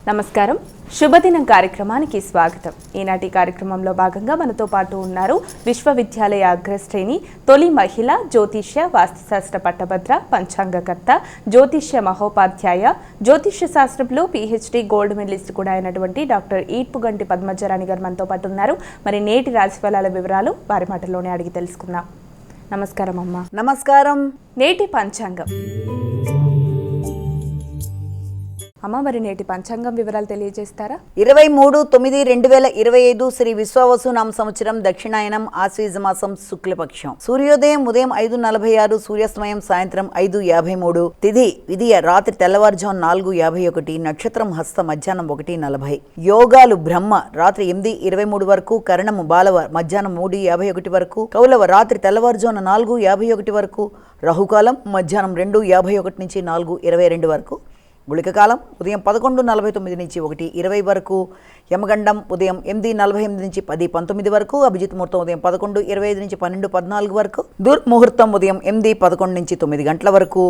నమస్కారం. శుభదినం కార్యక్రమానికి స్వాగతం. ఈనాటి కార్యక్రమంలో భాగంగా మనతో పాటు ఉన్నారు విశ్వవిద్యాలయ అగ్రశ్రేణి తొలి మహిళ జ్యోతిష్య వాస్తుశాస్త్ర పట్టభద్ర పంచాంగకర్త జ్యోతిష్య మహోపాధ్యాయ జ్యోతిష్య శాస్త్రంలో PhD గోల్డ్ మెడలిస్ట్ కూడా అయినటువంటి డాక్టర్ ఈడ్పుగంటి పద్మజరాణి గారు మనతో పాటు ఉన్నారు. మరి నేటి రాశిఫలాల వివరాలు వారి మాటల్లోనే అడిగి తెలుసుకుందాం. నమస్కారం అమ్మ. నమస్కారం. నేటి పంచాంగం అమ్మ, మరి నేటి పంచాంగం వివరాలు తెలియజేస్తారా? 23/9/2025 శ్రీ విశ్వావసు నామ సంవత్సరం దక్షిణాయనం ఆశ్వీజ మాసం శుక్లపక్షం. సూర్యోదయం ఉదయం 5:46, సూర్యాస్తమయం సాయంత్రం 5:53, తిథి విధియ రాత్రి తెల్లవారుజాము 4:51, నక్షత్రం హస్త మధ్యాహ్నం 1:40, యోగాలు బ్రహ్మ రాత్రి 8:23 వరకు, కరణము బాలవ మధ్యాహ్నం 3:51 వరకు, కౌలవ రాత్రి తెల్లవారుజామున 4:51 వరకు, రాహుకాలం మధ్యాహ్నం 2:51 నుంచి 4:22 వరకు, గుళిక కాలం ఉదయం 11:49 నుంచి 1:20 వరకు, యమగండం ఉదయం 8:48 నుంచి 10:19 వరకు, అభిజిత్ ముహూర్తం ఉదయం 11:25 నుంచి 12:14 వరకు, దుర్ముహూర్తం ఉదయం 8:11 నుంచి 9 గంటల వరకు,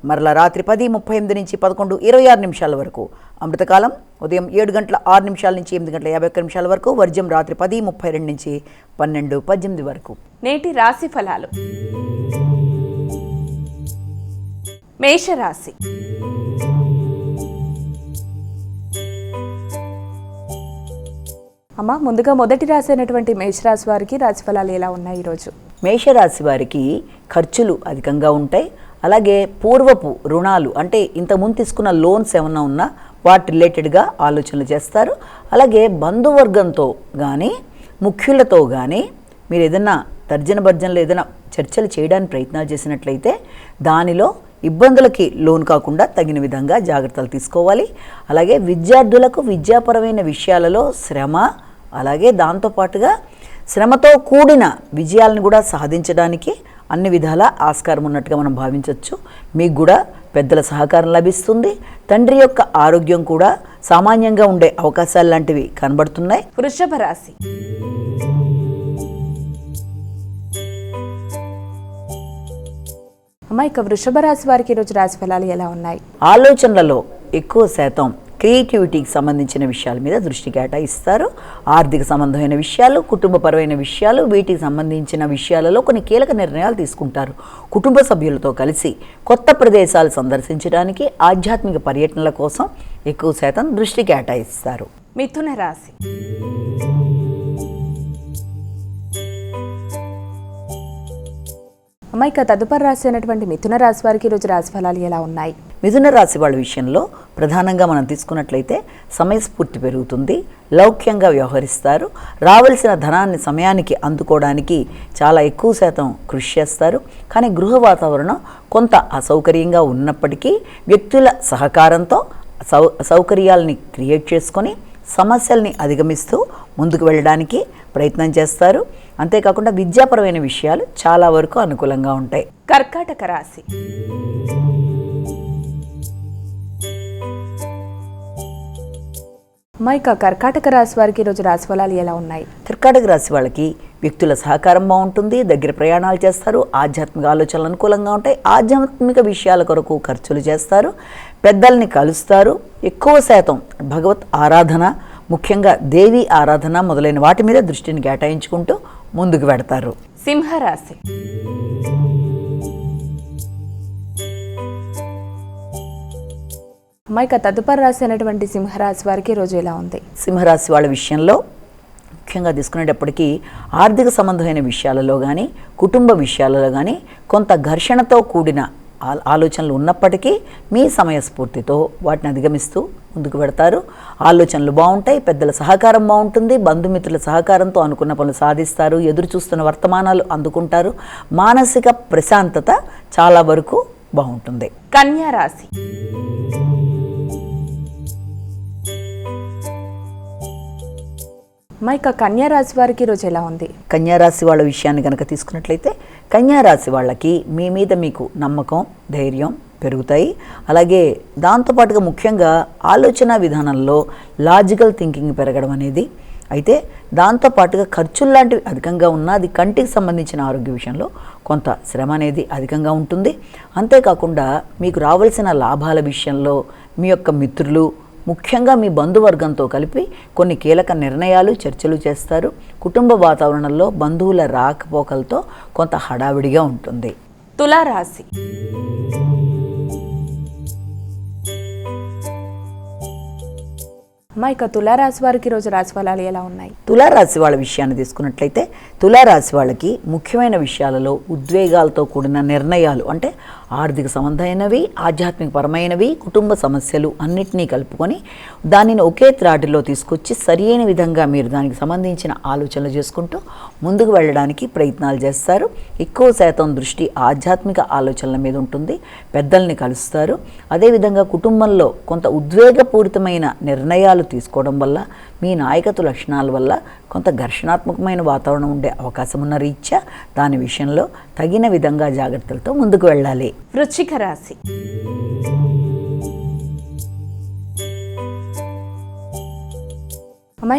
మరలా రాత్రి 10:38 నుంచి 11:26 వరకు, అమృతకాలం ఉదయం 7:06 నుంచి 8:51 వరకు, వర్జ్యం రాత్రి 10:32 నుంచి 12:18 వరకు. నేటి రాశి ఫలాలు. మేషరాశి. అమ్మ, ముందుగా మొదటి రాశి అయినటువంటి మేషరాశి వారికి రాశి ఫలాలు ఎలా ఉన్నాయి ఈరోజు? మేషరాశి వారికి ఖర్చులు అధికంగా ఉంటాయి. అలాగే పూర్వపు రుణాలు అంటే ఇంతకుముందు తీసుకున్న లోన్స్ ఏమన్నా ఉన్నా వాటి రిలేటెడ్గా ఆలోచనలు చేస్తారు. అలాగే బంధువర్గంతో కానీ ముఖ్యులతో కానీ మీరు ఏదైనా తర్జన భర్జనలో ఏదైనా చర్చలు చేయడానికి ప్రయత్నాలు చేసినట్లయితే దానిలో ఇబ్బందులకి లోన్ కాకుండా తగిన విధంగా జాగ్రత్తలు తీసుకోవాలి. అలాగే విద్యార్థులకు విద్యాపరమైన విషయాలలో శ్రమ, అలాగే దాంతోపాటుగా శ్రమతో కూడిన విజయాలను కూడా సాధించడానికి అన్ని విధాల ఆస్కారం ఉన్నట్టుగా మనం భావించవచ్చు. మీకు కూడా పెద్దల సహకారం లభిస్తుంది. తండ్రి యొక్క ఆరోగ్యం కూడా సామాన్యంగా ఉండే అవకాశాలు లాంటివి కనబడుతున్నాయి. వృషభ రాశి. అమ్మ, ఇక వృషభ రాశి వారికి ఈరోజు రాశి ఫలాలు ఎలా ఉన్నాయి? ఆలోచనలలో ఎక్కువ శాతం క్రియేటివిటీకి సంబంధించిన విషయాల మీద దృష్టి కేటాయిస్తారు. ఆర్థిక సంబంధమైన విషయాలు, కుటుంబపరమైన విషయాలు, వీటికి సంబంధించిన విషయాలలో కొన్ని కీలక నిర్ణయాలు తీసుకుంటారు. కుటుంబ సభ్యులతో కలిసి కొత్త ప్రదేశాలు సందర్శించడానికి, ఆధ్యాత్మిక పర్యటనల కోసం ఎక్కువ శాతం దృష్టి కేటాయిస్తారు. మిథున రాశి. అమ్మ, ఇక తదుపరి రాశి అయినటువంటి మిథున రాశి వారికి ఈరోజు రాశి ఫలాలు ఎలా ఉన్నాయి? మిథున రాశి వాళ్ళ విషయంలో ప్రధానంగా మనం తీసుకున్నట్లయితే సమయస్ఫూర్తి పెరుగుతుంది. లౌక్యంగా వ్యవహరిస్తారు. రావాల్సిన ధనాన్ని సమయానికి అందుకోవడానికి చాలా ఎక్కువ శాతం కృషి చేస్తారు. కానీ గృహ వాతావరణం కొంత అసౌకర్యంగా ఉన్నప్పటికీ వ్యక్తుల సహకారంతో సౌకర్యాలని క్రియేట్ చేసుకొని సమస్యల్ని అధిగమిస్తూ ముందుకు వెళ్ళడానికి ప్రయత్నం చేస్తారు. అంతేకాకుండా విద్యాపరమైన విషయాలు చాలా వరకు అనుకూలంగా ఉంటాయి. కర్కాటక రాశి. అమ్మ, ఇక కర్కాటక రాశి వారికి ఈరోజు రాశి ఫలాలు ఎలా ఉన్నాయి? కర్కాటక రాశి వాళ్ళకి వ్యక్తుల సహకారం బాగుంటుంది. దగ్గర ప్రయాణాలు చేస్తారు. ఆధ్యాత్మిక ఆలోచనలు అనుకూలంగా ఉంటాయి. ఆధ్యాత్మిక విషయాల కొరకు ఖర్చులు చేస్తారు. పెద్దల్ని కలుస్తారు. ఎక్కువ శాతం భగవత్ ఆరాధన, ముఖ్యంగా దేవి ఆరాధన మొదలైన వాటి మీద దృష్టిని కేటాయించుకుంటూ ముందుకు వెడతారు. సింహరాశి. అమ్మ, ఇక తదుపరి రాశి అయినటువంటి సింహరాశి వారికి రోజు ఎలా ఉంది? సింహరాశి వాళ్ళ విషయంలో ముఖ్యంగా తీసుకునేటప్పటికీ ఆర్థిక సంబంధమైన విషయాలలో కానీ కుటుంబ విషయాలలో కానీ కొంత ఘర్షణతో కూడిన ఆలోచనలు ఉన్నప్పటికీ మీ సమయస్ఫూర్తితో వాటిని అధిగమిస్తూ ముందుకు పెడతారు. ఆలోచనలు బాగుంటాయి. పెద్దల సహకారం బాగుంటుంది. బంధుమిత్రుల సహకారంతో అనుకున్న పనులు సాధిస్తారు. ఎదురు చూస్తున్న వర్తమానాలు అందుకుంటారు. మానసిక ప్రశాంతత చాలా వరకు బాగుంటుంది. కన్యా రాశి. అమ్మ, ఇక కన్యా రాశి వారికి ఈరోజు ఎలా ఉంది? కన్యారాశి వాళ్ళ విషయాన్ని కనుక తీసుకున్నట్లయితే కన్యారాశి వాళ్ళకి మీ మీద మీకు నమ్మకం, ధైర్యం పెరుగుతాయి. అలాగే దాంతోపాటుగా ముఖ్యంగా ఆలోచన విధానంలో లాజికల్ థింకింగ్ పెరగడం అనేది. అయితే దాంతోపాటుగా ఖర్చులు లాంటివి అధికంగా ఉన్నా అది కంటికి సంబంధించిన ఆరోగ్య విషయంలో కొంత శ్రమ అనేది అధికంగా ఉంటుంది. అంతేకాకుండా మీకు రావాల్సిన లాభాల విషయంలో మీ యొక్క మిత్రులు ముఖ్యంగా మీ బంధువర్గంతో కలిపి కొన్ని కీలక నిర్ణయాలు చర్చలు చేస్తారు. కుటుంబ వాతావరణంలో బంధువుల రాకపోకలతో కొంత హడావిడిగా ఉంటుంది. తులారాశి. ఇక తులారాశి వారికి ఈరోజు రాశి ఫలాలు ఎలా ఉన్నాయి? తులారాశి వాళ్ళ విషయాన్ని తీసుకున్నట్లయితే తులారాశి వాళ్ళకి ముఖ్యమైన విషయాలలో ఉద్వేగాలతో కూడిన నిర్ణయాలు, అంటే ఆర్థిక సంబంధమైనవి, ఆధ్యాత్మిక పరమైనవి, కుటుంబ సమస్యలు అన్నిటినీ కలుపుకొని దానిని ఒకే త్రాటిలో తీసుకొచ్చి సరియైన విధంగా మీరు దానికి సంబంధించిన ఆలోచనలు చేసుకుంటూ ముందుకు వెళ్ళడానికి ప్రయత్నాలు చేస్తారు. ఎక్కువ శాతం దృష్టి ఆధ్యాత్మిక ఆలోచనల మీద ఉంటుంది. పెద్దల్ని కలుస్తారు. అదేవిధంగా కుటుంబంలో కొంత ఉద్వేగపూరితమైన నిర్ణయాలు తీసుకోవడం వల్ల, మీ నాయకత్వ లక్షణాల వల్ల కొంత ఘర్షణాత్మకమైన వాతావరణం ఉండే అవకాశం ఉన్న రీత్యా దాని విషయంలో తగిన విధంగా జాగ్రత్తలతో ముందుకు వెళ్ళాలి. వృశ్చిక రాశి.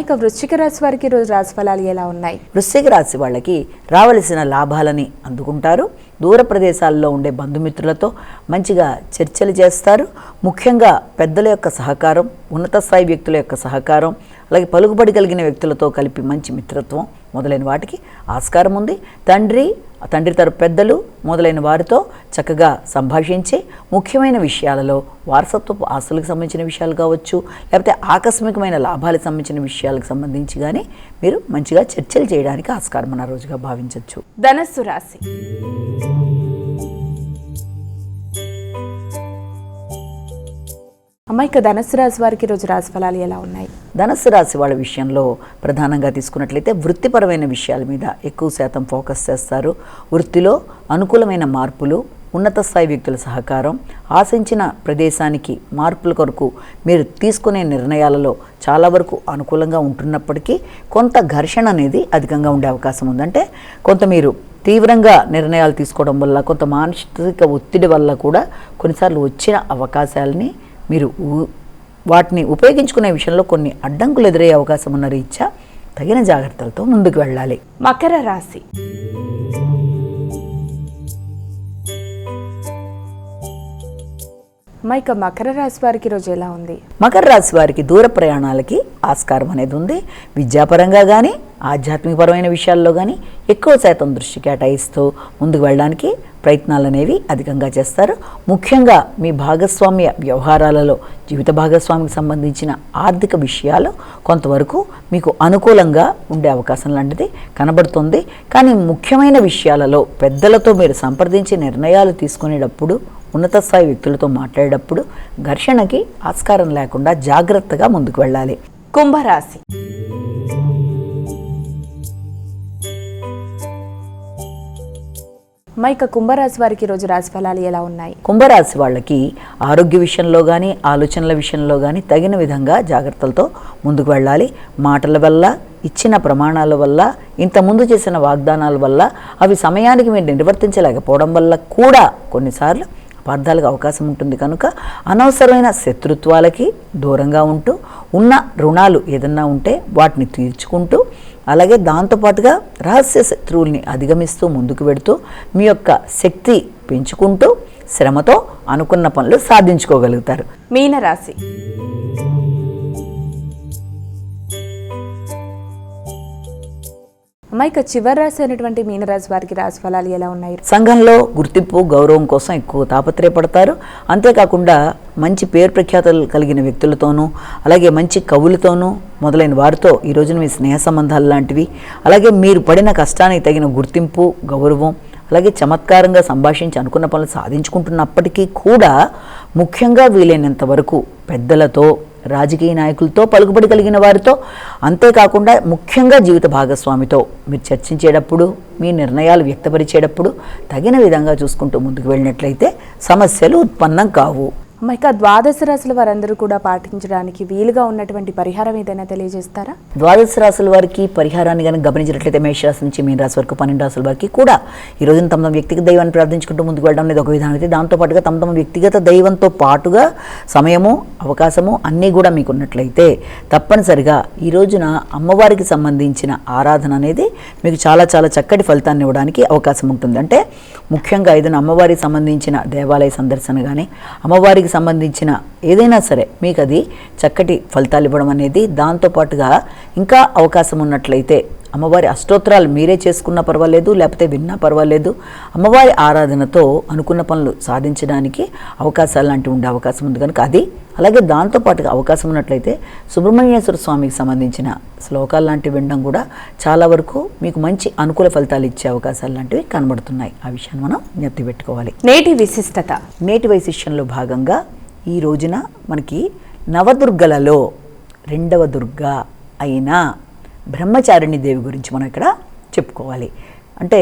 ఇక వృశ్చిక రాశి వారికి ఈరోజు రాశి ఫలాలు ఎలా ఉన్నాయి? వృశ్చిక రాశి వాళ్ళకి రావలసిన లాభాలని అందుకుంటారు. దూర ప్రదేశాల్లో ఉండే బంధుమిత్రులతో మంచిగా చర్చలు చేస్తారు. ముఖ్యంగా పెద్దల యొక్క సహకారం, ఉన్నత స్థాయి వ్యక్తుల యొక్క సహకారం, అలాగే పలుకుబడి కలిగిన వ్యక్తులతో కలిపి మంచి మిత్రత్వం మొదలైన వాటికి ఆస్కారం ఉంది. తండ్రి తరపు పెద్దలు మొదలైన వారితో చక్కగా సంభాషించి ముఖ్యమైన విషయాలలో వారసత్వపు ఆస్తులకు సంబంధించిన విషయాలు కావచ్చు, లేకపోతే ఆకస్మికమైన లాభాలకు సంబంధించిన విషయాలకు సంబంధించి కానీ మీరు మంచిగా చర్చలు చేయడానికి ఆస్కారం ఉన్న రోజుగా భావించవచ్చు. ధనస్సు రాశి. ఇక ధనస్సు రాశి వారికి ఈరోజు రాశి ఫలాలు ఎలా ఉన్నాయి? ధనస్సు రాశి వాళ్ళ విషయంలో ప్రధానంగా తీసుకున్నట్లయితే వృత్తిపరమైన విషయాల మీద ఎక్కువ శాతం ఫోకస్ చేస్తారు. వృత్తిలో అనుకూలమైన మార్పులు, ఉన్నత స్థాయి వ్యక్తుల సహకారం, ఆశించిన ప్రదేశానికి మార్పుల కొరకు మీరు తీసుకునే నిర్ణయాలలో చాలా వరకు అనుకూలంగా ఉంటున్నప్పటికీ కొంత ఘర్షణ అనేది అధికంగా ఉండే అవకాశం ఉందంటే కొంత మీరు తీవ్రంగా నిర్ణయాలు తీసుకోవడం వల్ల, కొంత మానసిక ఒత్తిడి వల్ల కూడా కొన్నిసార్లు వచ్చిన అవకాశాలని మీరు వాటిని ఉపయోగించుకునే విషయంలో కొన్ని అడ్డంకులు ఎదురయ్యే అవకాశం ఉన్న రీత్యా తగిన జాగ్రత్తలతో ముందుకు వెళ్ళాలి. మకర రాశి. ఇక మకర రాశి వారికి ఈరోజు ఎలా ఉంది? మకర రాశి వారికి దూర ప్రయాణాలకి ఆస్కారం అనేది ఉంది. విద్యాపరంగా కానీ ఆధ్యాత్మికపరమైన విషయాల్లో కానీ ఎక్కువ శాతం దృష్టి కేటాయిస్తూ ముందుకు వెళ్ళడానికి ప్రయత్నాలు అనేవి అధికంగా చేస్తారు. ముఖ్యంగా మీ భాగస్వామ్య వ్యవహారాలలో జీవిత భాగస్వామికి సంబంధించిన ఆర్థిక విషయాలు కొంతవరకు మీకు అనుకూలంగా ఉండే అవకాశం లాంటిది కనబడుతుంది. కానీ ముఖ్యమైన విషయాలలో పెద్దలతో మీరు సంప్రదించి నిర్ణయాలు తీసుకునేటప్పుడు, ఉన్నత స్థాయి వ్యక్తులతో మాట్లాడేటప్పుడు ఘర్షణకి ఆస్కారం లేకుండా జాగ్రత్తగా ముందుకు వెళ్ళాలి. కుంభరాశి. ఇక కుంభరాశి వారికి ఈరోజు రాశి ఫలాలు ఎలా ఉన్నాయి? కుంభరాశి వాళ్ళకి ఆరోగ్య విషయంలో కానీ ఆలోచనల విషయంలో కానీ తగిన విధంగా జాగ్రత్తలతో ముందుకు వెళ్ళాలి. మాటల వల్ల, ఇచ్చిన ప్రమాణాల వల్ల, ఇంతకుముందు చేసిన వాగ్దానాల వల్ల అవి సమయానికి మీరు నిర్వర్తించలేకపోవడం వల్ల కూడా కొన్నిసార్లు అపార్థాలకు అవకాశం ఉంటుంది. కనుక అనవసరమైన శత్రుత్వాలకి దూరంగా ఉంటూ, ఉన్న రుణాలు ఏదన్నా ఉంటే వాటిని తీర్చుకుంటూ, అలాగే దాంతోపాటుగా రహస్య శత్రువుల్ని అధిగమిస్తూ ముందుకు వెడుతూ మీ యొక్క శక్తి పెంచుకుంటూ శ్రమతో అనుకున్న పనులు సాధించుకోగలుగుతారు. మీనరాశి. ఇక చివరి రాశి అయినటువంటి మీనరాశి వారికి రాశి ఫలాలు ఎలా ఉన్నాయి? సంఘంలో గుర్తింపు, గౌరవం కోసం ఎక్కువ తాపత్రయపడతారు. అంతేకాకుండా మంచి పేరు ప్రఖ్యాతలు కలిగిన వ్యక్తులతోనూ, అలాగే మంచి కవులతోనూ మొదలైన వారితో ఈ రోజున మీ స్నేహ సంబంధాలు లాంటివి, అలాగే మీరు పడిన కష్టానికి తగిన గుర్తింపు, గౌరవం, అలాగే చమత్కారంగా సంభాషించి అనుకున్న పనులు సాధించుకుంటున్నప్పటికీ కూడా ముఖ్యంగా వీలైనంత వరకు పెద్దలతో, రాజకీయ నాయకులతో, పలుకుబడి కలిగిన వారితో, అంతేకాకుండా ముఖ్యంగా జీవిత భాగస్వామితో మీరు చర్చించేటప్పుడు, మీ నిర్ణయాలు వ్యక్తపరిచేటప్పుడు తగిన విధంగా చూసుకుంటూ ముందుకు వెళ్ళినట్లయితే సమస్యలు ఉత్పన్నం కావు. ఇక ద్వాదశ రాశుల వారందరూ కూడా పాటించడానికి వీలుగా ఉన్నటువంటి పరిహారం ఏదైనా తెలియజేస్తారా? ద్వాదశ రాశుల వారికి పరిహారాన్ని కనుక గమనించినట్లయితే మేషరాశి నుంచి మీన రాశి వరకు 12 రాశుల వారికి కూడా ఈ రోజున తమ తమ వ్యక్తిగత దైవాన్ని ప్రార్థించుకుంటూ ముందుకు వెళ్ళడం అనేది ఒక విధానం అయితే, దాంతోపాటుగా తమ తమ వ్యక్తిగత దైవంతో పాటుగా సమయము, అవకాశము అన్నీ కూడా మీకు ఉన్నట్లయితే తప్పనిసరిగా ఈ రోజున అమ్మవారికి సంబంధించిన ఆరాధన అనేది మీకు చాలా చాలా చక్కటి ఫలితాన్ని ఇవ్వడానికి అవకాశం ఉంటుంది. అంటే ముఖ్యంగా ఏదైనా అమ్మవారికి సంబంధించిన దేవాలయ సందర్శన కానీ, అమ్మవారికి అమ్మవారికి సంబంధించిన ఏదైనా సరే మీకు అది చక్కటి ఫలితాలు ఇవ్వడం అనేది, దాంతోపాటుగా ఇంకా అవకాశం ఉన్నట్లయితే అమ్మవారి అష్టోత్తరాలు మీరే చేసుకున్నా పర్వాలేదు, లేకపోతే విన్నా పర్వాలేదు. అమ్మవారి ఆరాధనతో అనుకున్న పనులు సాధించడానికి అవకాశాలు లాంటివి ఉండే అవకాశం ఉంది కనుక అది, అలాగే దాంతోపాటుగా అవకాశం ఉన్నట్లయితే సుబ్రహ్మణ్యేశ్వర స్వామికి సంబంధించిన శ్లోకాలు లాంటివి వినడం కూడా చాలా వరకు మీకు మంచి అనుకూల ఫలితాలు ఇచ్చే అవకాశాలు లాంటివి కనబడుతున్నాయి. ఆ విషయాన్ని మనం జ్ఞప్తి పెట్టుకోవాలి. నేటి విశిష్టత. నేటి వైశిష్యంలో భాగంగా ఈ రోజున మనకి నవదుర్గలలో రెండవ దుర్గ అయిన బ్రహ్మచారిణి దేవి గురించి మనం ఇక్కడ చెప్పుకోవాలి. అంటే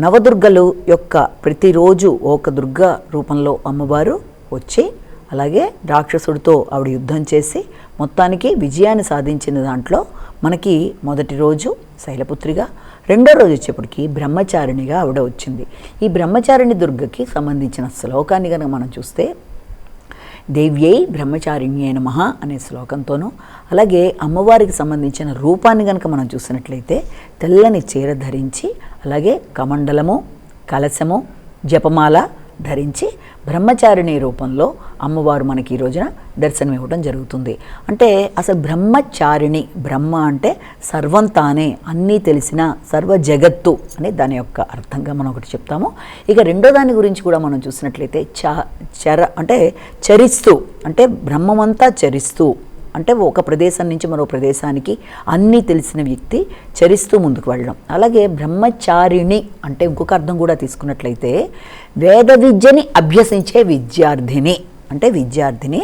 నవదుర్గలు యొక్క ప్రతిరోజు ఒక దుర్గ రూపంలో అమ్మవారు వచ్చి, అలాగే రాక్షసుడితో ఆవిడ యుద్ధం చేసి మొత్తానికి విజయాన్ని సాధించిన దాంట్లో మనకి మొదటి రోజు శైలపుత్రిగా, రెండో రోజు వచ్చేప్పటికి బ్రహ్మచారిణిగా ఆవిడ వచ్చింది. ఈ బ్రహ్మచారిణి దుర్గకి సంబంధించిన శ్లోకాన్ని కనుక మనం చూస్తే, దేవ్యై బ్రహ్మచారిణ్యే నమః అనే శ్లోకంతోనూ, అలాగే అమ్మవారికి సంబంధించిన రూపాన్ని కనుక మనం చూసినట్లయితే తెల్లని చీర ధరించి, అలాగే కమండలము, కలశము, జపమాల ధరించి బ్రహ్మచారిణి రూపంలో అమ్మవారు మనకి ఈ రోజున దర్శనం ఇవ్వడం జరుగుతుంది. అంటే అసలు బ్రహ్మచారిణి, బ్రహ్మ అంటే సర్వం తానే, అన్నీ తెలిసిన సర్వ జగత్తు అని దాని యొక్క అర్థంగా మనం ఒకటి చెప్తాము. ఇక రెండో దాని గురించి కూడా మనం చూసినట్లయితే అంటే చరిస్తూ, అంటే బ్రహ్మమంతా చరిస్తూ, అంటే ఒక ప్రదేశం నుంచి మరో ప్రదేశానికి అన్నీ తెలిసిన వ్యక్తి చరిస్తూ ముందుకు వెళ్ళడం. అలాగే బ్రహ్మచారిణి అంటే ఇంకొక అర్థం కూడా తీసుకున్నట్లయితే వేద విద్యని అభ్యసించే విద్యార్థిని, అంటే విద్యార్థిని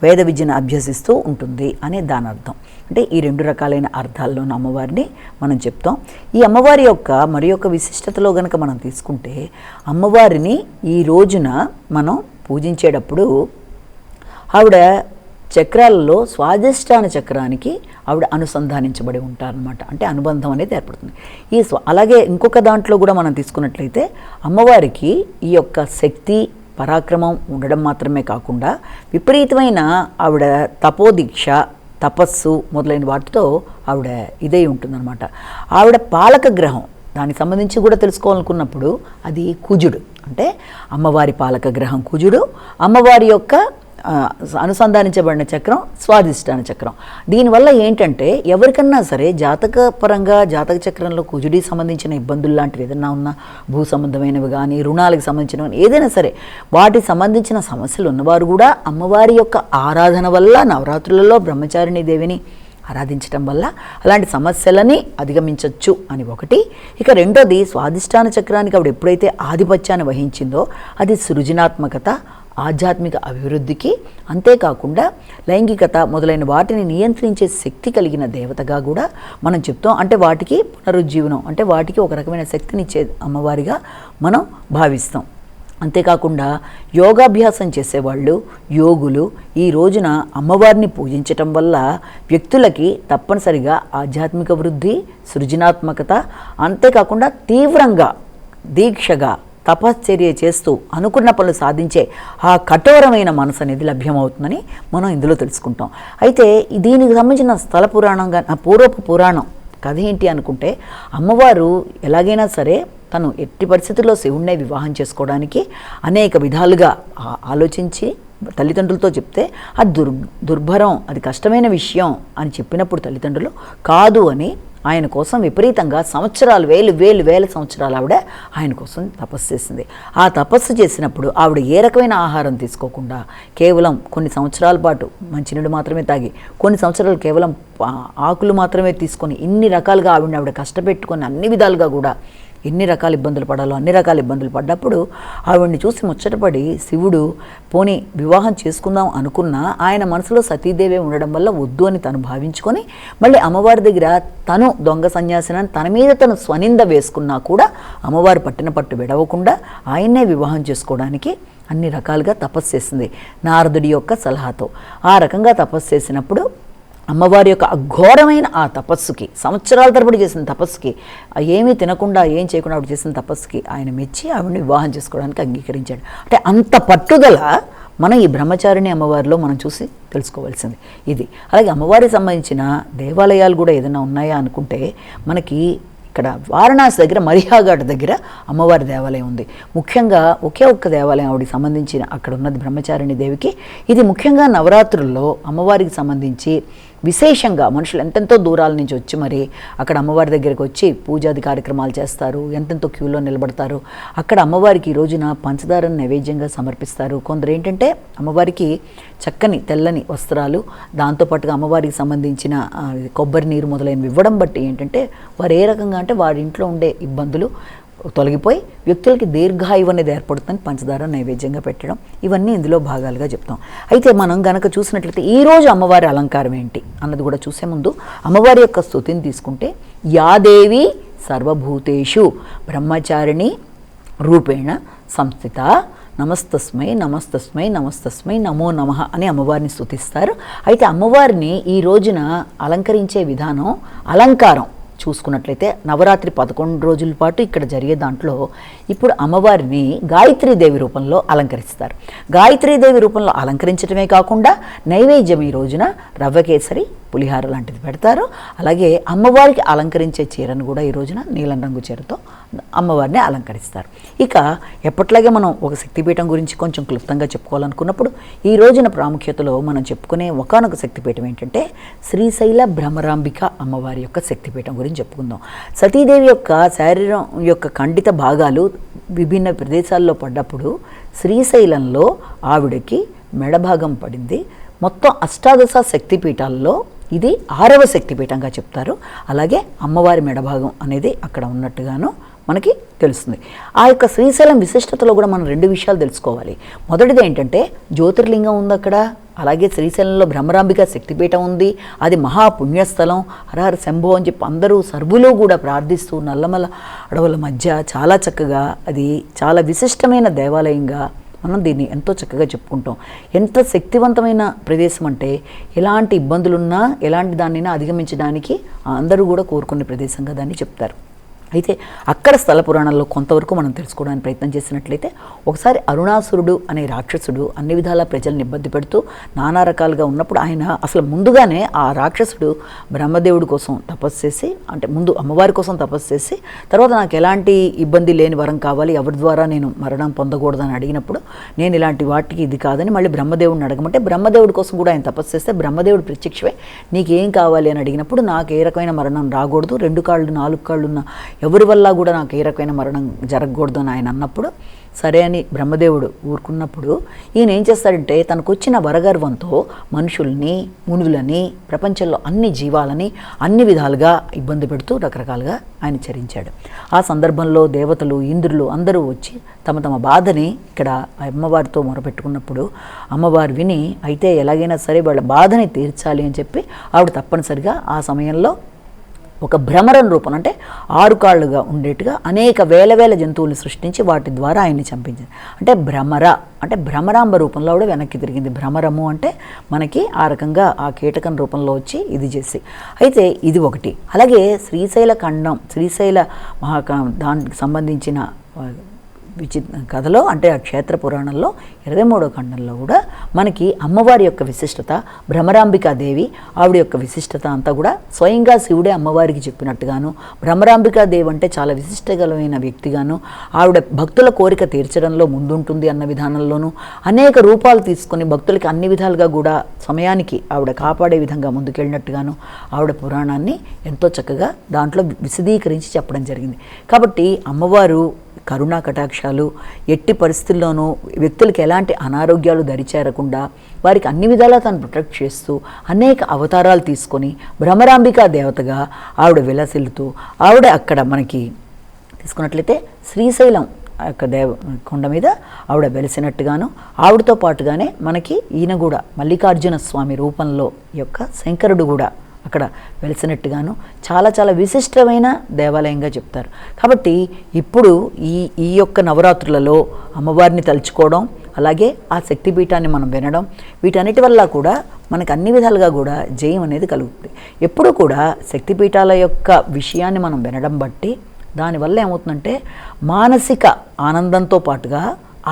వేద విద్యను అభ్యసిస్తూ ఉంటుంది అనే దాని అర్థం. అంటే ఈ రెండు రకాలైన అర్థాల్లోని అమ్మవారిని మనం చెప్తాం. ఈ అమ్మవారి యొక్క మరి యొక్క విశిష్టతలో కనుక మనం తీసుకుంటే, అమ్మవారిని ఈ రోజున మనం పూజించేటప్పుడు ఆవిడ చక్రాలలో స్వాధిష్టాన చక్రానికి ఆవిడ అనుసంధానించబడి ఉంటారనమాట. అంటే అనుబంధం అనేది ఏర్పడుతుంది. అలాగే ఇంకొక దాంట్లో కూడా మనం తీసుకున్నట్లయితే అమ్మవారికి ఈ యొక్క శక్తి, పరాక్రమం ఉండడం మాత్రమే కాకుండా విపరీతమైన ఆవిడ తపోదీక్ష, తపస్సు మొదలైన వాటితో ఆవిడ ఇదై ఉంటుందన్నమాట. ఆవిడ పాలక గ్రహం, దానికి సంబంధించి కూడా తెలుసుకోవాలనుకున్నప్పుడు అది కుజుడు. అంటే అమ్మవారి పాలక గ్రహం కుజుడు, అమ్మవారి యొక్క అనుసంధానించబడిన చక్రం స్వాధిష్టాన చక్రం. దీనివల్ల ఏంటంటే ఎవరికన్నా సరే జాతకపరంగా జాతక చక్రంలో కుజుడికి సంబంధించిన ఇబ్బందులు లాంటివి ఏదైనా ఉన్నా, భూ సంబంధమైనవి కానీ, రుణాలకు సంబంధించినవి ఏదైనా సరే, వాటికి సంబంధించిన సమస్యలు ఉన్నవారు కూడా అమ్మవారి యొక్క ఆరాధన వల్ల, నవరాత్రులలో బ్రహ్మచారిణి దేవిని ఆరాధించడం వల్ల అలాంటి సమస్యలని అధిగమించవచ్చు అని ఒకటి. ఇక రెండోది, స్వాధిష్టాన చక్రానికి ఆవిడ ఎప్పుడైతే ఆధిపత్యాన్ని వహించిందో అది సృజనాత్మకత, ఆధ్యాత్మిక అభివృద్ధికి, అంతేకాకుండా లైంగికత మొదలైన వాటిని నియంత్రించే శక్తి కలిగిన దేవతగా కూడా మనం చెప్తాం. అంటే వాటికి పునరుజ్జీవనం, అంటే వాటికి ఒక రకమైన శక్తినిచ్చే అమ్మవారిగా మనం భావిస్తాం. అంతేకాకుండా యోగాభ్యాసం చేసేవాళ్ళు, యోగులు ఈ రోజున అమ్మవారిని పూజించటం వల్ల వ్యక్తులకి తప్పనిసరిగా ఆధ్యాత్మిక వృద్ధి, సృజనాత్మకత, అంతేకాకుండా తీవ్రంగా దీక్షగా తపశ్చర్య చేస్తూ అనుకున్న పనులు సాధించే ఆ కఠోరమైన మనసు అనేది లభ్యమవుతుందని మనం ఇందులో తెలుసుకుంటాం. అయితే దీనికి సంబంధించిన స్థల పురాణంగా, పూర్వపు పురాణం కథ ఏంటి అనుకుంటే, అమ్మవారు ఎలాగైనా సరే తను ఎట్టి పరిస్థితుల్లో శివుణ్ణే వివాహం చేసుకోవడానికి అనేక విధాలుగా ఆలోచించి తల్లిదండ్రులతో చెప్తే అది దుర్భరం, అది కష్టమైన విషయం అని చెప్పినప్పుడు తల్లిదండ్రులు కాదు అని ఆయన కోసం విపరీతంగా సంవత్సరాలు, వేల సంవత్సరాలు ఆవిడ ఆయన కోసం తపస్సు చేసింది. ఆ తపస్సు చేసినప్పుడు ఆవిడ ఏ రకమైన ఆహారం తీసుకోకుండా కేవలం కొన్ని సంవత్సరాల పాటు మంచినీళ్ళు మాత్రమే తాగి, కొన్ని సంవత్సరాలు కేవలం ఆకులు మాత్రమే తీసుకొని, ఇన్ని రకాలుగా ఆవిడ కష్టపెట్టుకొని అన్ని విధాలుగా కూడా ఎన్ని రకాల ఇబ్బందులు పడాలో అన్ని రకాల ఇబ్బందులు పడ్డప్పుడు ఆవిడ్ని చూసి ముచ్చటపడి శివుడు పోనీ వివాహం చేసుకుందాం అనుకున్నా ఆయన మనసులో సతీదేవి ఉండడం వల్ల వద్దు అని తను భావించుకొని మళ్ళీ అమ్మవారి దగ్గర తను దొంగ సన్యాసినని తన మీద తను స్వనింద వేసుకున్నా కూడా అమ్మవారు పట్టిన పట్టు విడవకుండా ఆయన్నే వివాహం చేసుకోవడానికి అన్ని రకాలుగా తపస్సు చేసింది నారదుడి యొక్క సలహాతో. ఆ రకంగా తపస్సు చేసినప్పుడు అమ్మవారి యొక్క అఘోరమైన ఆ తపస్సుకి, సంవత్సరాల తరబడి చేసిన తపస్సుకి, ఏమీ తినకుండా ఏం చేయకుండా ఆవిడ చేసిన తపస్సుకి ఆయన మెచ్చి ఆవిడని వివాహం చేసుకోవడానికి అంగీకరించాడు. అంటే అంత పట్టుదల మనం ఈ బ్రహ్మచారిణి అమ్మవారిలో మనం చూసి తెలుసుకోవాల్సింది ఇది. అలాగే అమ్మవారికి సంబంధించిన దేవాలయాలు కూడా ఏదైనా ఉన్నాయా అనుకుంటే, మనకి ఇక్కడ వారణాసి దగ్గర మరిహాఘాట్ దగ్గర అమ్మవారి దేవాలయం ఉంది. ముఖ్యంగా ఒకే ఒక్క దేవాలయం ఆవిడకి సంబంధించిన అక్కడ ఉన్నది బ్రహ్మచారిణి దేవికి. ఇది ముఖ్యంగా నవరాత్రుల్లో అమ్మవారికి సంబంధించి విశేషంగా మనుషులు ఎంతెంతో దూరాల నుంచి వచ్చి మరి అక్కడ అమ్మవారి దగ్గరికి వచ్చి పూజాది కార్యక్రమాలు చేస్తారు, ఎంతెంతో క్యూలో నిలబడతారు. అక్కడ అమ్మవారికి ఈ రోజున పంచదారను నైవేద్యంగా సమర్పిస్తారు. కొందరు ఏంటంటే అమ్మవారికి చక్కని తెల్లని వస్త్రాలు, దాంతోపాటుగా అమ్మవారికి సంబంధించిన కొబ్బరి నీరు మొదలైనవి ఇవ్వడం బట్టి ఏంటంటే వారు ఏ రకంగా అంటే వారి ఇంట్లో ఉండే ఇబ్బందులు తొలగిపోయి వ్యక్తులకి దీర్ఘాయువు అనేది ఏర్పడుతుందని పంచదార నైవేద్యంగా పెట్టడం, ఇవన్నీ ఇందులో భాగాలుగా చెప్తాం. అయితే మనం గనక చూసినట్లయితే ఈరోజు అమ్మవారి అలంకారం ఏంటి అన్నది కూడా చూసే ముందు అమ్మవారి యొక్క స్తుతిని తీసుకుంటే, యాదేవి సర్వభూతేషు బ్రహ్మచారిణి రూపేణ సంస్థిత నమస్తస్మై నమస్తస్మై నమస్తస్మై నమో నమః అని అమ్మవారిని స్తుతిస్తారు. అయితే అమ్మవారిని ఈ రోజున అలంకరించే విధానం, అలంకారం చూసుకున్నట్లయితే నవరాత్రి 11 రోజుల పాటు ఇక్కడ జరిగే దాంట్లో ఇప్పుడు అమ్మవారిని గాయత్రీదేవి రూపంలో అలంకరిస్తారు. గాయత్రీదేవి రూపంలో అలంకరించడమే కాకుండా నైవేద్యం ఈ రోజున రవ్వ కేసరి, పులిహార లాంటిది పెడతారు. అలాగే అమ్మవారికి అలంకరించే చీరను కూడా ఈ రోజున నీలం రంగు చీరతో అమ్మవారిని అలంకరిస్తారు. ఇక ఎప్పట్లాగే మనం ఒక శక్తిపీఠం గురించి కొంచెం క్లుప్తంగా చెప్పుకోవాలనుకున్నప్పుడు ఈ రోజున ప్రాముఖ్యతలో మనం చెప్పుకునే ఒకానొక శక్తిపీఠం ఏంటంటే శ్రీశైల భ్రమరాంబిక అమ్మవారి యొక్క శక్తిపీఠం గురించి చెప్పుకుందాం. సతీదేవి యొక్క శరీరం యొక్క ఖండిత భాగాలు విభిన్న ప్రదేశాల్లో పడ్డప్పుడు శ్రీశైలంలో ఆవిడకి మెడభాగం పడింది. మొత్తం అష్టాదశ శక్తిపీఠాల్లో ఇది 6వ శక్తిపీఠంగా చెప్తారు. అలాగే అమ్మవారి మెడభాగం అనేది అక్కడ ఉన్నట్టుగాను మనకి తెలుస్తుంది. ఆ యొక్క శ్రీశైలం విశిష్టతలో కూడా మనం 2 విషయాలు తెలుసుకోవాలి. మొదటిది ఏంటంటే జ్యోతిర్లింగం ఉంది అక్కడ, అలాగే శ్రీశైలంలో బ్రహ్మరాంబిక శక్తిపీఠం ఉంది. అది మహాపుణ్యస్థలం. హరహర శంభో అని చెప్పి అందరూ సర్వులు కూడా ప్రార్థిస్తూ నల్లమల అడవుల మధ్య చాలా చక్కగా అది చాలా విశిష్టమైన దేవాలయంగా మనం దీన్ని ఎంతో చక్కగా చెప్పుకుంటాం. ఎంత శక్తివంతమైన ప్రదేశం అంటే ఎలాంటి ఇబ్బందులున్నా ఎలాంటి దాన్నైనా అధిగమించడానికి అందరూ కూడా కోరుకునే ప్రదేశంగా దాన్ని చెప్తారు. అయితే అక్కడ స్థల పురాణంలో కొంతవరకు మనం తెలుసుకోవడానికి ప్రయత్నం చేసినట్లయితే ఒకసారి అరుణాసురుడు అనే రాక్షసుడు అన్ని విధాలా ప్రజల్ని ఇబ్బంది పెడుతూ నానా రకాలుగా ఉన్నప్పుడు ఆయన అసలు ముందుగానే ఆ రాక్షసుడు బ్రహ్మదేవుడి కోసం తపస్సు చేసి, అంటే ముందు అమ్మవారి కోసం తపస్సు చేసి తర్వాత నాకు ఎలాంటి ఇబ్బంది లేని వరం కావాలి, ఎవరి ద్వారా నేను మరణం పొందకూడదని అడిగినప్పుడు నేను ఇలాంటి వాటికి ఇది కాదని మళ్ళీ బ్రహ్మదేవుడిని అడగమంటే బ్రహ్మదేవుడి కోసం కూడా ఆయన తపస్సు చేస్తే బ్రహ్మదేవుడు ప్రత్యక్షమే నీకేం కావాలి అని అడిగినప్పుడు నాకు ఏ రకమైన మరణం రాకూడదు, 2 కాళ్ళు 4 కాళ్ళు ఉన్న ఎవరి వల్ల కూడా నాకు ఏ రకమైన మరణం జరగకూడదు అని ఆయన అన్నప్పుడు సరే అని బ్రహ్మదేవుడు ఊరుకున్నప్పుడు ఈయన ఏం చేస్తాడంటే తనకు వచ్చిన వరగర్వంతో మనుషుల్ని, మునుగులని, ప్రపంచంలో అన్ని జీవాలని అన్ని విధాలుగా ఇబ్బంది పెడుతూ రకరకాలుగా ఆయన చరించాడు. ఆ సందర్భంలో దేవతలు, ఇంద్రులు అందరూ వచ్చి తమ తమ బాధని ఇక్కడ అమ్మవారితో మొరపెట్టుకున్నప్పుడు అమ్మవారు విని అయితే ఎలాగైనా సరే వాళ్ళ బాధని తీర్చాలి అని చెప్పి ఆవిడ తప్పనిసరిగా ఆ సమయంలో ఒక భ్రమరం రూపం అంటే 6 కాళ్ళుగా ఉండేట్టుగా అనేక వేల జంతువులు సృష్టించి వాటి ద్వారా ఆయన్ని చంపించింది. అంటే భ్రమర అంటే భ్రమరాంబ రూపంలో కూడా వెనక్కి తిరిగింది. భ్రమరము అంటే మనకి ఆ రకంగా ఆ కీటకం రూపంలో వచ్చి ఇది చేసి. అయితే ఇది ఒకటి. అలాగే శ్రీశైల ఖండం, శ్రీశైల దానికి సంబంధించిన కథలో అంటే ఆ క్షేత్ర పురాణంలో 23వ ఖండంలో కూడా మనకి అమ్మవారి యొక్క విశిష్టత, భ్రమరాంబికాదేవి ఆవిడ యొక్క విశిష్టత అంతా కూడా స్వయంగా శివుడే అమ్మవారికి చెప్పినట్టుగాను, భ్రమరాంబికాదేవి అంటే చాలా విశిష్టగలమైన వ్యక్తిగాను, ఆవిడ భక్తుల కోరిక తీర్చడంలో ముందుంటుంది అన్న విధానంలోనూ అనేక రూపాలు తీసుకొని భక్తులకి అన్ని విధాలుగా కూడా సమయానికి ఆవిడ కాపాడే విధంగా ముందుకెళ్ళినట్టుగాను ఆవిడ పురాణాన్ని ఎంతో చక్కగా దాంట్లో విశదీకరించి చెప్పడం జరిగింది. కాబట్టి అమ్మవారు కరుణా కటాక్షాలు, ఎట్టి పరిస్థితుల్లోనూ వ్యక్తులకి ఎలాంటి అనారోగ్యాలు దరిచేరకుండా వారికి అన్ని విధాలా తను ప్రొటెక్ట్ చేస్తూ అనేక అవతారాలు తీసుకొని భ్రమరాంబికా దేవతగా ఆవిడ విలసిల్లుతూ ఆవిడ అక్కడ మనకి తీసుకున్నట్లయితే శ్రీశైలం యొక్క కొండ మీద ఆవిడ వెలిసినట్టుగాను ఆవిడతో పాటుగానే మనకి ఈయన కూడా మల్లికార్జున స్వామి రూపంలో యొక్క శంకరుడు కూడా అక్కడ వెలిసినట్టుగాను చాలా విశిష్టమైన దేవాలయంగా చెప్తారు. కాబట్టి ఇప్పుడు ఈ యొక్క నవరాత్రులలో అమ్మవారిని తలుచుకోవడం, అలాగే ఆ శక్తిపీఠాన్ని మనం వినడం, వీటన్నిటి వల్ల కూడా మనకు అన్ని విధాలుగా కూడా జయం అనేది కలుగుతుంది. ఎప్పుడు కూడా శక్తిపీఠాల యొక్క విషయాన్ని మనం వినడం బట్టి దానివల్ల ఏమవుతుందంటే మానసిక ఆనందంతో పాటుగా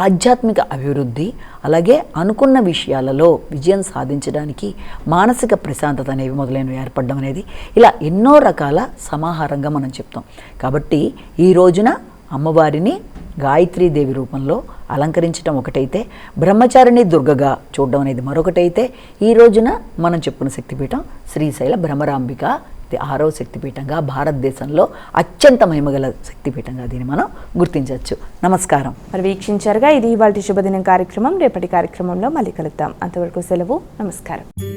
ఆధ్యాత్మిక అభివృద్ధి, అలాగే అనుకున్న విషయాలలో విజయం సాధించడానికి మానసిక ప్రశాంతత అనేవి మొదలైనవి ఏర్పడడం అనేది ఇలా ఎన్నో రకాల సమాహారంగా మనం చెప్తాం. కాబట్టి ఈ రోజున అమ్మవారిని గాయత్రీదేవి రూపంలో అలంకరించడం ఒకటైతే, బ్రహ్మచారిణి దుర్గగా చూడడం అనేది మరొకటైతే, ఈ రోజున మనం చెప్పుకున్న శక్తిపీఠం శ్రీశైల భ్రమరాంబిక 6వ శక్తిపీఠంగా, భారతదేశంలో అత్యంత మహిమగల శక్తిపీఠంగా దీన్ని మనం గుర్తించవచ్చు. నమస్కారం. మరి వీక్షించారుగా, ఇది ఇవాళ శుభదినం కార్యక్రమం. రేపటి కార్యక్రమంలో మళ్ళీ కలుద్దాం. అంతవరకు సెలవు. నమస్కారం.